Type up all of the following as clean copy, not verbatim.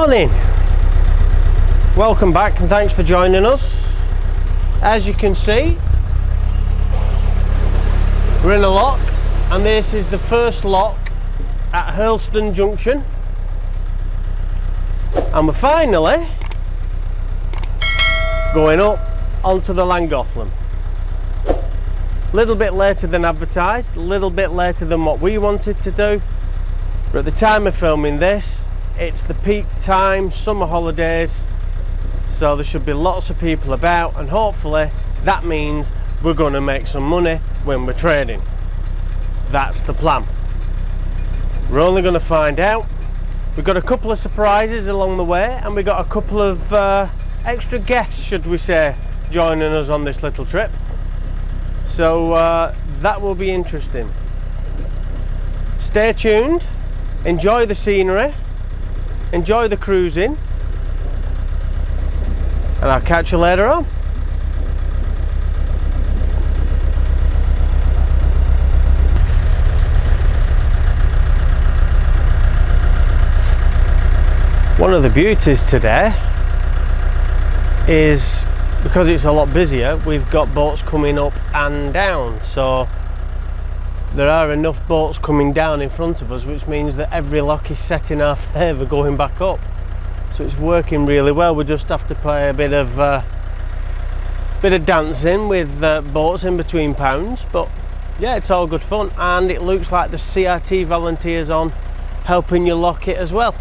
Morning, welcome back and thanks for joining us. As you can see, we're in a lock and this is the first lock at Hurlston Junction, and we're finally going up onto the Llangollen. A little bit later than advertised, a little bit later than what we wanted to do, but at the time of filming this, it's the peak time, summer holidays, so there should be lots of people about, and hopefully that means we're going to make some money when we're trading. That's the plan. We're only going to find out. We've got a couple of surprises along the way, and we've got a couple of extra guests, should we say, joining us on this little trip, so that will be interesting. Stay tuned, enjoy the scenery, enjoy the cruising, and I'll catch you later on. One of the beauties today is, because it's a lot busier, we've got boats coming up and down, so there are enough boats coming down in front of us, which means that every lock is set in our favour going back up, so it's working really well. We just have to play a bit of dancing with boats in between pounds, but yeah, it's all good fun, and it looks like the CRT volunteers on helping you lock it as well.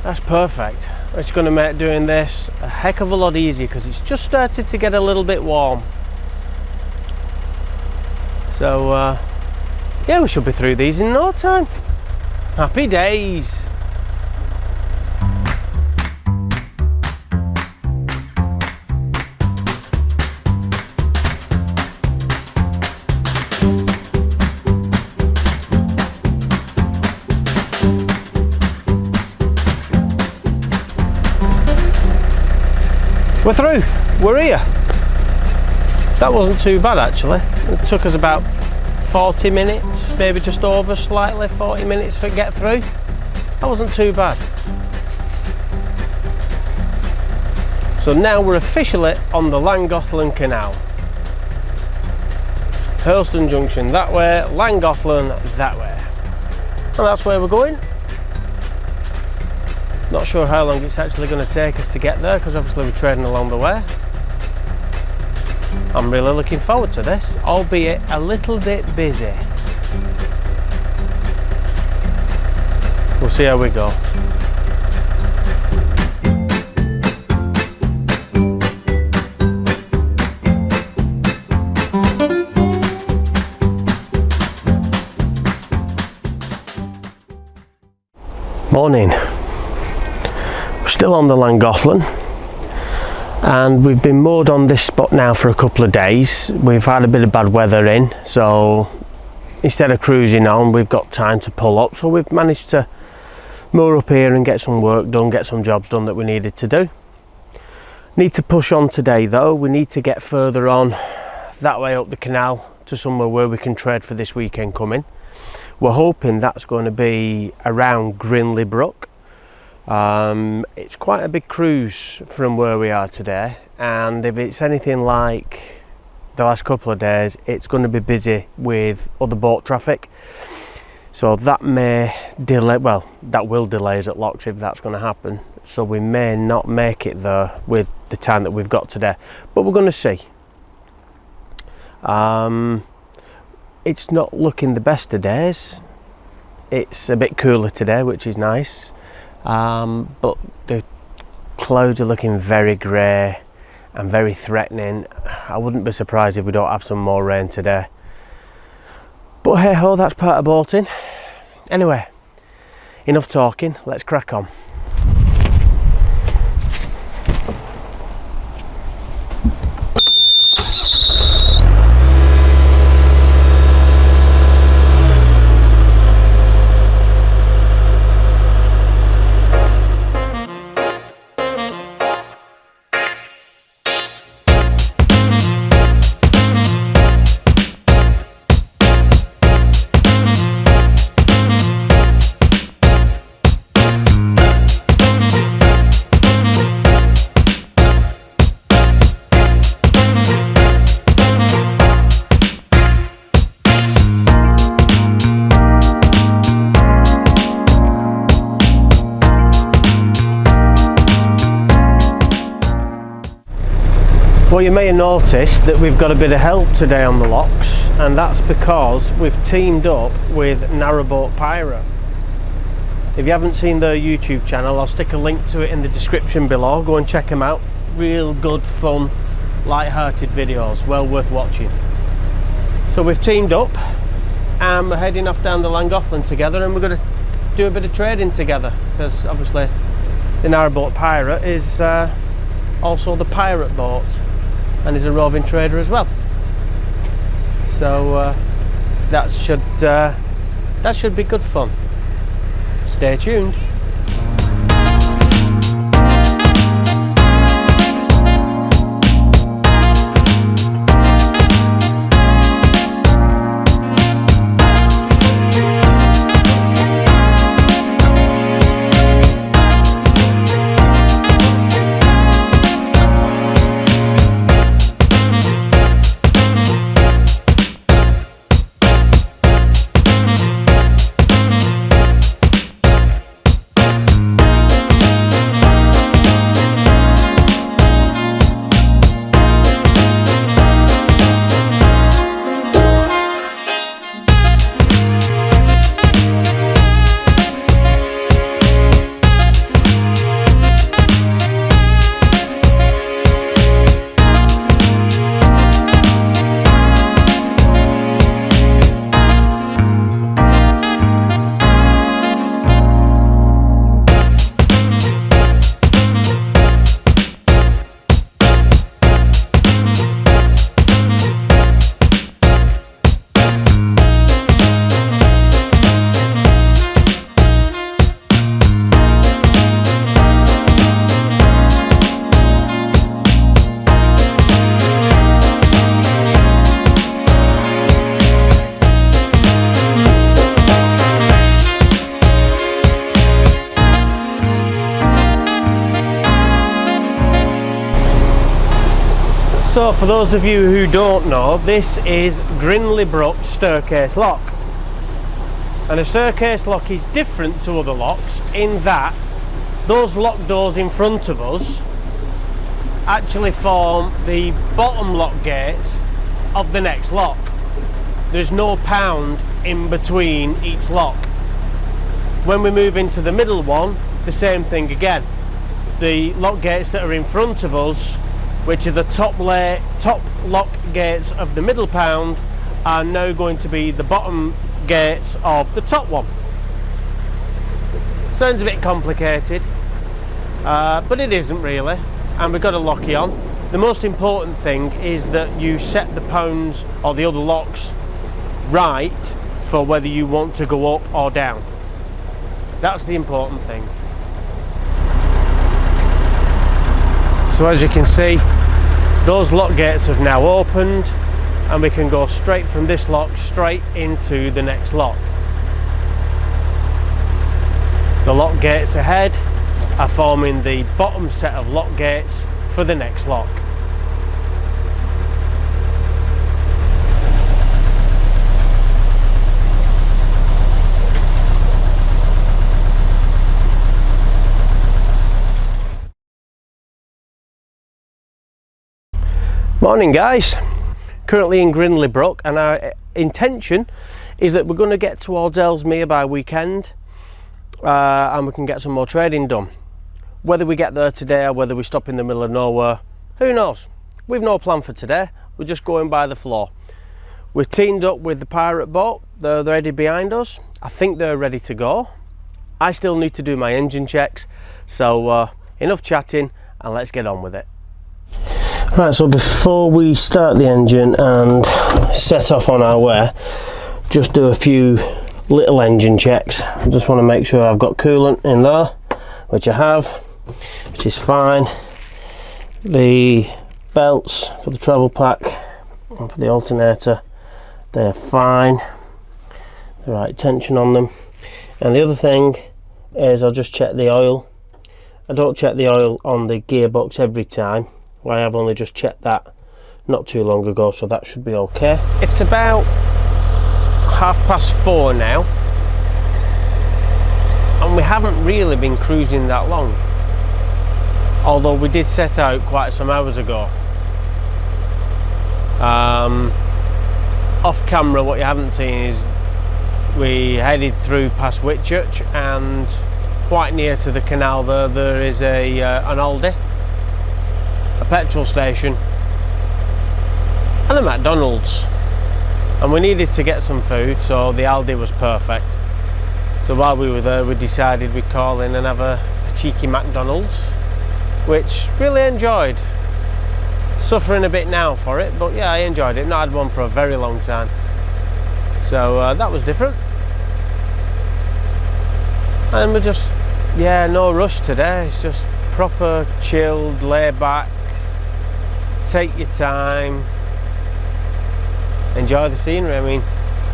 That's perfect. It's going to make doing this a heck of a lot easier because it's just started to get a little bit warm. So yeah, we should be through these in no time. Happy days. We're through, we're here. That wasn't too bad actually. It took us about 40 minutes, maybe just over slightly, 40 minutes for get through. That wasn't too bad. So now we're officially on the Llangollen Canal. Hurlston Junction that way, Llangollen that way. And that's where we're going. Not sure how long it's actually going to take us to get there, because obviously we're trading along the way. I'm really looking forward to this, albeit a little bit busy. We'll see how we go. Morning. We're still on the Llangollen, and we've been moored on this spot now for a couple of days. We've had a bit of bad weather in, so instead of cruising on, we've got time to pull up, so we've managed to moor up here and get some work done, get some jobs done that we needed to do. Need to push on today though. We need to get further on that way up the canal to somewhere where we can trade for this weekend coming. We're hoping that's going to be around Grinley Brook. It's quite a big cruise from where we are today, and if it's anything like the last couple of days, it's going to be busy with other boat traffic, so that may delay, well, that will delay us at locks if that's going to happen, so we may not make it there with the time that we've got today, but we're going to see. It's not looking the best of days. It's a bit cooler today, which is nice. But the clouds are looking very grey and very threatening. I wouldn't be surprised if we don't have some more rain today. But hey ho, that's part of boating. Anyway, enough talking, let's crack on. Well, you may have noticed that we've got a bit of help today on the locks, and that's because we've teamed up with Narrowboat Pirate. If you haven't seen their YouTube channel, I'll stick a link to it in the description below. Go and check them out. Real good, fun, light-hearted videos, well worth watching. So we've teamed up and we're heading off down the Llangollen together, and we're going to do a bit of trading together, because obviously the Narrowboat Pirate is also the pirate boat, and is a roving trader as well. So that should be good fun. Stay tuned. So for those of you who don't know, this is Grinley Brook staircase lock, and a staircase lock is different to other locks in that those lock doors in front of us actually form the bottom lock gates of the next lock. There's no pound in between each lock. When we move into the middle one, the same thing again. The lock gates that are in front of us, which are the top lock gates of the middle pound, are now going to be the bottom gates of the top one. Sounds a bit complicated, but it isn't really, and we've got a locky on. The most important thing is that you set the pounds or the other locks right for whether you want to go up or down. That's the important thing. So as you can see, those lock gates have now opened, and we can go straight from this lock straight into the next lock. The lock gates ahead are forming the bottom set of lock gates for the next lock. Morning guys, currently in Grinley Brook, and our intention is that we're going to get towards Ellesmere by weekend, and we can get some more trading done. Whether we get there today or whether we stop in the middle of nowhere, who knows? We've no plan for today, we're just going by the flow. We've teamed up with the pirate boat, they're ready behind us. I think they're ready to go. I still need to do my engine checks, so enough chatting and let's get on with it. Right, so before we start the engine and set off on our way, just do a few little engine checks. I just want to make sure I've got coolant in there, which I have, which is fine. The belts for the travel pack and for the alternator, they're fine, the right tension on them. And the other thing is I'll just check the oil. I don't check the oil on the gearbox every time. I have only just checked that not too long ago, so that should be okay. It's about 4:30 now, and we haven't really been cruising that long, although we did set out quite some hours ago. Off camera, what you haven't seen is we headed through past Whitchurch, and quite near to the canal there is an Aldi, a petrol station and a McDonald's, and we needed to get some food, so the Aldi was perfect. So while we were there, we decided we'd call in and have a cheeky McDonald's, which really enjoyed. Suffering a bit now for it, but yeah, I enjoyed it. Not had one for a very long time, so that was different. And we're just, yeah, no rush today. It's just proper chilled, laid back, take your time, enjoy the scenery. I mean,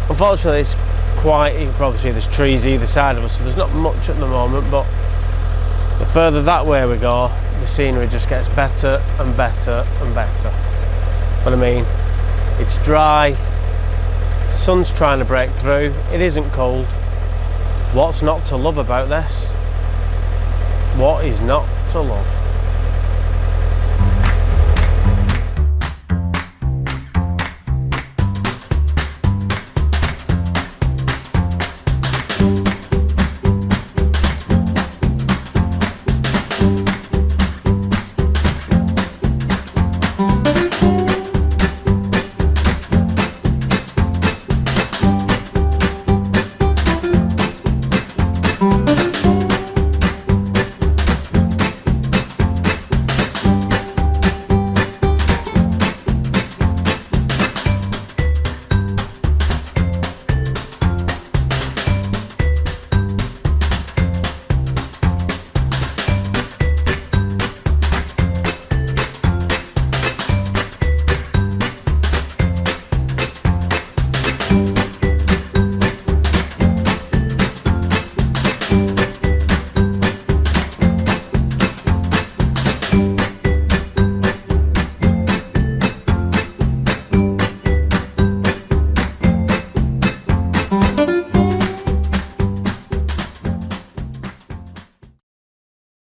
unfortunately it's quite, you can probably see there's trees either side of us, so there's not much at the moment, but the further that way we go, the scenery just gets better and better and better. But I mean, it's dry, sun's trying to break through, it isn't cold. What's not to love about this? What is not to love?